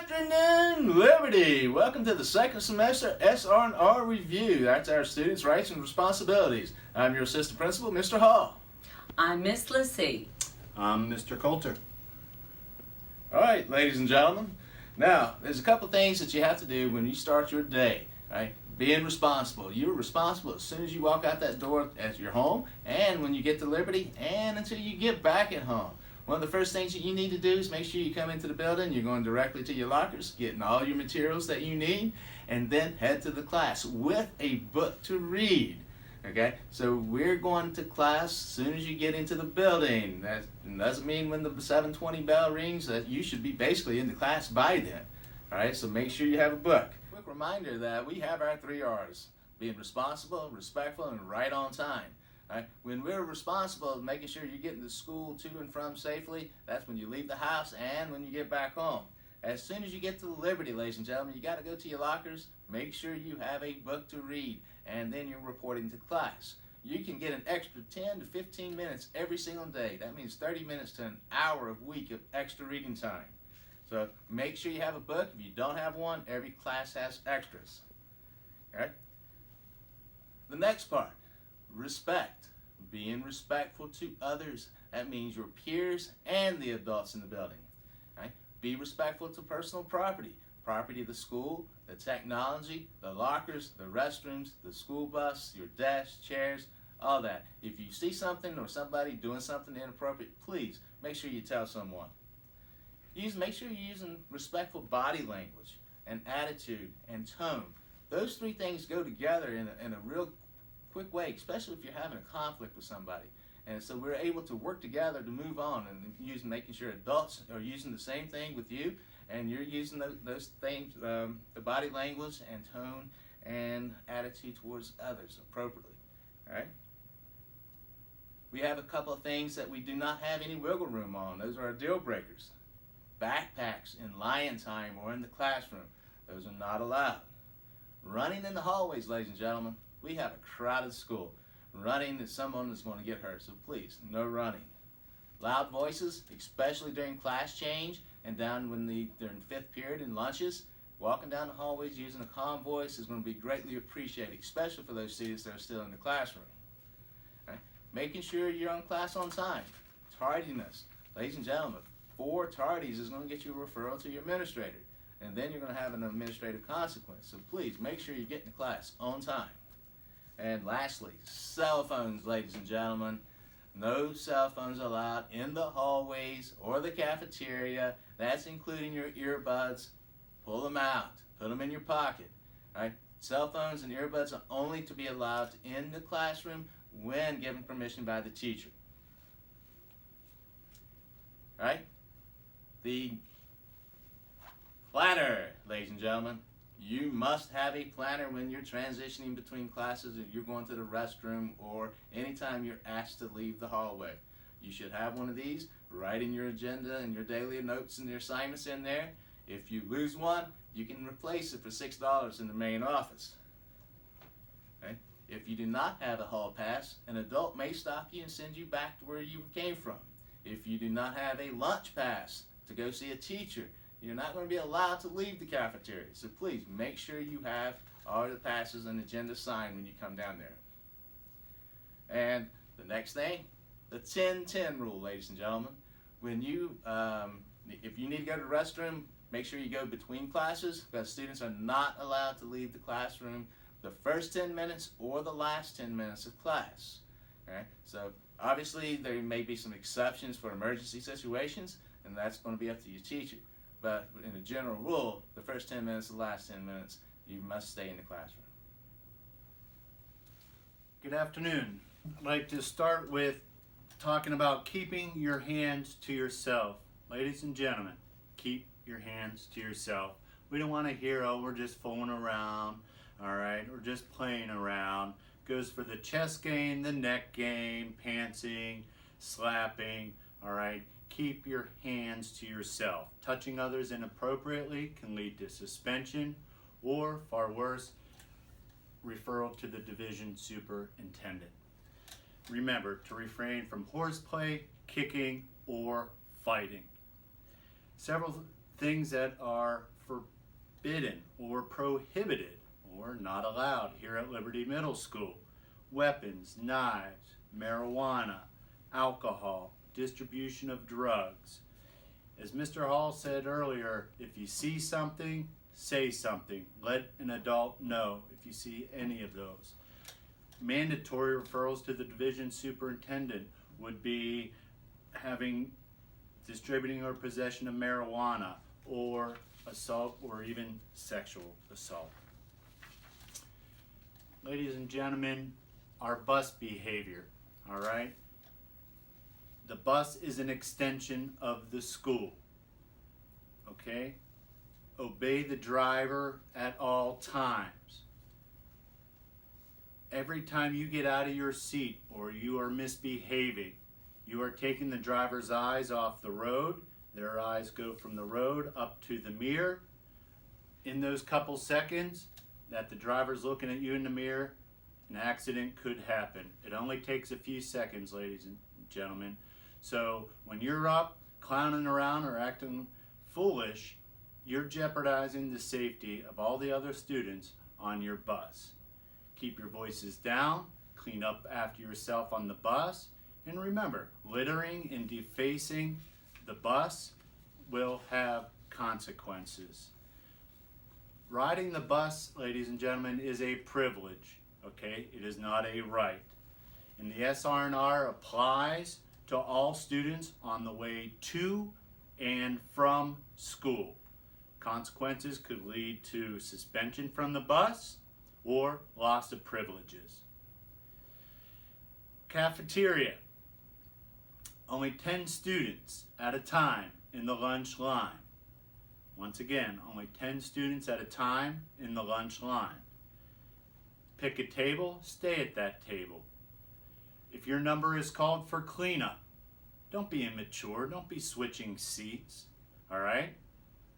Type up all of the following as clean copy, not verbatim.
afternoon, Liberty. Welcome to the second semester SR&R review. That's our students' rights and responsibilities. I'm your assistant principal, Mr. Hall. I'm Miss Lissy. I'm Mr. Coulter. All right, ladies and gentlemen. Now, there's a couple things that you have to do when you start your day. Right? Being responsible. You're responsible as soon as you walk out that door at your home, and when you get to Liberty, and until you get back at home. One of the first things that you need to do is make sure you come into the building, you're going directly to your lockers, getting all your materials that you need, and then head to the class with a book to read. Okay, so we're going to class as soon as you get into the building. That doesn't mean when the 7:20 bell rings that you should be basically in the class by then. All right, so make sure you have a book. Quick reminder that we have our 3 R's: being responsible, respectful, and right on time. Right? When we're responsible, making sure you're getting to school to and from safely, that's when you leave the house and when you get back home. As soon as you get to Liberty, ladies and gentlemen, you got to go to your lockers, make sure you have a book to read, and then you're reporting to class. You can get an extra 10 to 15 minutes every single day. That means 30 minutes to an hour a week of extra reading time. So make sure you have a book. If you don't have one, every class has extras. All right? The next part. Respect. Being respectful to others. That means your peers and the adults in the building. Right? Be respectful to personal property. Property of the school, the technology, the lockers, the restrooms, the school bus, your desks, chairs, all that. If you see something or somebody doing something inappropriate, please make sure you tell someone. Make sure you're using respectful body language and attitude and tone. Those 3 things go together in a real quick way, especially if you're having a conflict with somebody. And so we're able to work together to move on and making sure adults are using the same thing with you, and you're using those things, the body language and tone and attitude towards others appropriately. All right? We have a couple of things that we do not have any wiggle room on. Those are our deal breakers. Backpacks in lion time or in the classroom. Those are not allowed. Running in the hallways, ladies and gentlemen. We have a crowded school. Running is someone is going to get hurt, so please, no running. Loud voices, especially during class change and during 5th period and lunches. Walking down the hallways using a calm voice is going to be greatly appreciated, especially for those students that are still in the classroom. Right? Making sure you're on class on time. Tardiness. Ladies and gentlemen, 4 tardies is going to get you a referral to your administrator, and then you're going to have an administrative consequence. So please make sure you get to class on time. And lastly, cell phones, ladies and gentlemen. No cell phones allowed in the hallways or the cafeteria. That's including your earbuds. Pull them out. Put them in your pocket. Right? Cell phones and earbuds are only to be allowed in the classroom when given permission by the teacher. Right? The planner, ladies and gentlemen. You must have a planner when you're transitioning between classes, if you're going to the restroom, or anytime you're asked to leave the hallway. You should have one of these, writing your agenda and your daily notes and your assignments in there. If you lose one, you can replace it for $6 in the main office. Okay? If you do not have a hall pass, an adult may stop you and send you back to where you came from. If you do not have a lunch pass to go see a teacher, you're not going to be allowed to leave the cafeteria. So please make sure you have all the passes and agenda signed when you come down there. And the next thing, the 10-10 rule, ladies and gentlemen. When you, if you need to go to the restroom, make sure you go between classes, because students are not allowed to leave the classroom the first 10 minutes or the last 10 minutes of class. All right? So obviously there may be some exceptions for emergency situations, and that's going to be up to your teacher. But in a general rule, the first 10 minutes, the last 10 minutes, you must stay in the classroom. Good afternoon. I'd like to start with talking about keeping your hands to yourself. Ladies and gentlemen, keep your hands to yourself. We don't want to hear, oh, we're just fooling around, all right, or just playing around. Goes for the chest game, the neck game, pantsing, slapping, all right. Keep your hands to yourself. Touching others inappropriately can lead to suspension or, far worse, referral to the division superintendent. Remember to refrain from horseplay, kicking, or fighting. Several things that are forbidden or prohibited or not allowed here at Liberty Middle School. Weapons, knives, marijuana, alcohol, distribution of drugs. As Mr. Hall said earlier, if you see something, say something. Let an adult know if you see any of those. Mandatory referrals to the division superintendent would be having distributing or possession of marijuana or assault or even sexual assault. Ladies and gentlemen, our bus behavior, all right? The bus is an extension of the school, okay? Obey the driver at all times. Every time you get out of your seat or you are misbehaving, you are taking the driver's eyes off the road. Their eyes go from the road up to the mirror. In those couple seconds that the driver's looking at you in the mirror, an accident could happen. It only takes a few seconds, ladies and gentlemen. So when you're up clowning around or acting foolish, you're jeopardizing the safety of all the other students on your bus. Keep your voices down, clean up after yourself on the bus, and remember, littering and defacing the bus will have consequences. Riding the bus, ladies and gentlemen, is a privilege, okay? It is not a right. And the SR&R applies to all students on the way to and from school. Consequences could lead to suspension from the bus or loss of privileges. Cafeteria. Only 10 students at a time in the lunch line. Once again, only 10 students at a time in the lunch line. Pick a table, stay at that table. If your number is called for cleanup, don't be immature, don't be switching seats, all right?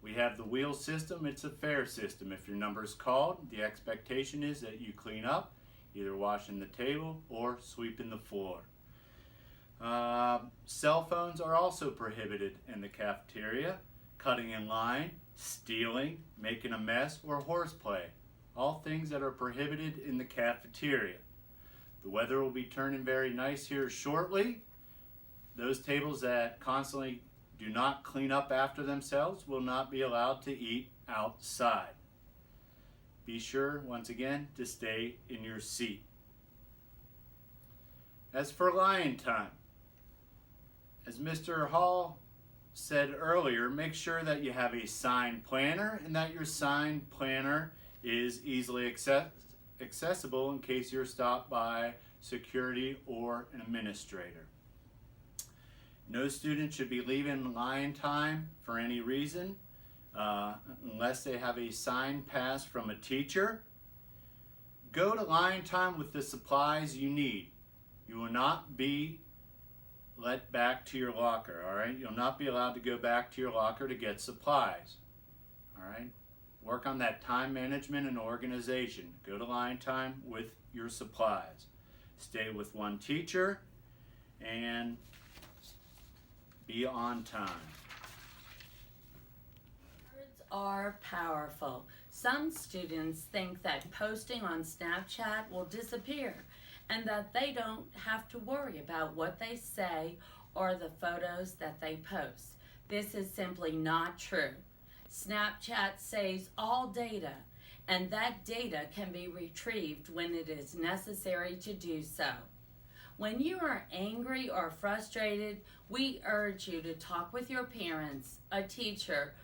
We have the wheel system, it's a fair system. If your number is called, the expectation is that you clean up, either washing the table or sweeping the floor. Cell phones are also prohibited in the cafeteria. Cutting in line, stealing, making a mess, or horseplay. All things that are prohibited in the cafeteria. The weather will be turning very nice here shortly. Those tables that constantly do not clean up after themselves will not be allowed to eat outside. Be sure, once again, to stay in your seat. As for line time, as Mr. Hall said earlier, make sure that you have a signed planner and that your signed planner is easily accessible in case you're stopped by security or an administrator. No student should be leaving line time for any reason unless they have a signed pass from a teacher. Go to line time with the supplies you need. You will not be let back to your locker, all right? You'll not be allowed to go back to your locker to get supplies, all right? Work on that time management and organization. Go to line time with your supplies. Stay with one teacher and be on time. Words are powerful. Some students think that posting on Snapchat will disappear and that they don't have to worry about what they say or the photos that they post. This is simply not true. Snapchat saves all data, and that data can be retrieved when it is necessary to do so. When you are angry or frustrated, we urge you to talk with your parents, a teacher,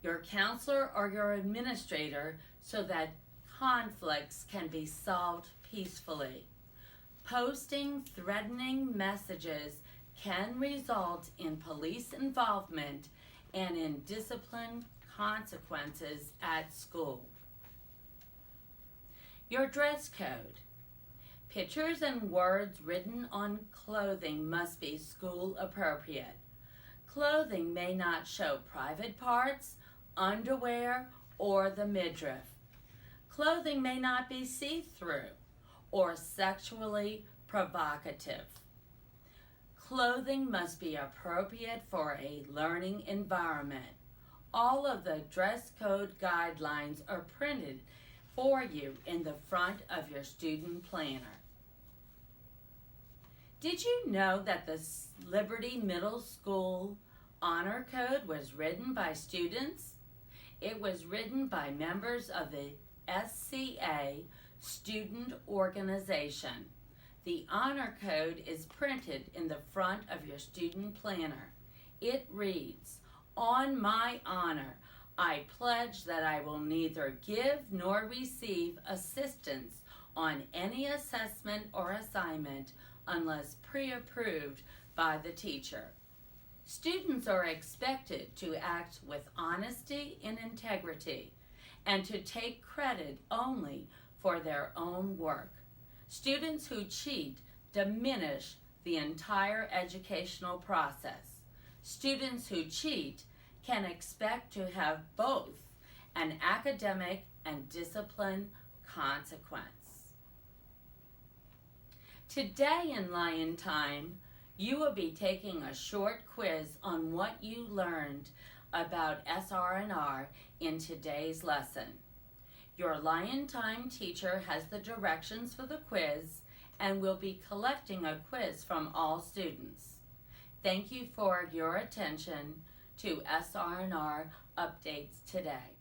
your counselor, or your administrator so that conflicts can be solved peacefully. Posting threatening messages can result in police involvement and in discipline consequences at school. Your dress code. Pictures and words written on clothing must be school appropriate. Clothing may not show private parts, underwear, or the midriff. Clothing may not be see-through or sexually provocative. Clothing must be appropriate for a learning environment. All of the dress code guidelines are printed for you in the front of your student planner. Did you know that the Liberty Middle School Honor Code was written by students? It was written by members of the SCA student organization. The Honor Code is printed in the front of your student planner. It reads, "On my honor, I pledge that I will neither give nor receive assistance on any assessment or assignment unless pre-approved by the teacher." Students are expected to act with honesty and integrity and to take credit only for their own work. Students who cheat diminish the entire educational process. Students who cheat can expect to have both an academic and discipline consequence. Today in Lion Time, you will be taking a short quiz on what you learned about SR&R in today's lesson. Your Lion Time teacher has the directions for the quiz and will be collecting a quiz from all students. Thank you for your attention to SR&R Updates today.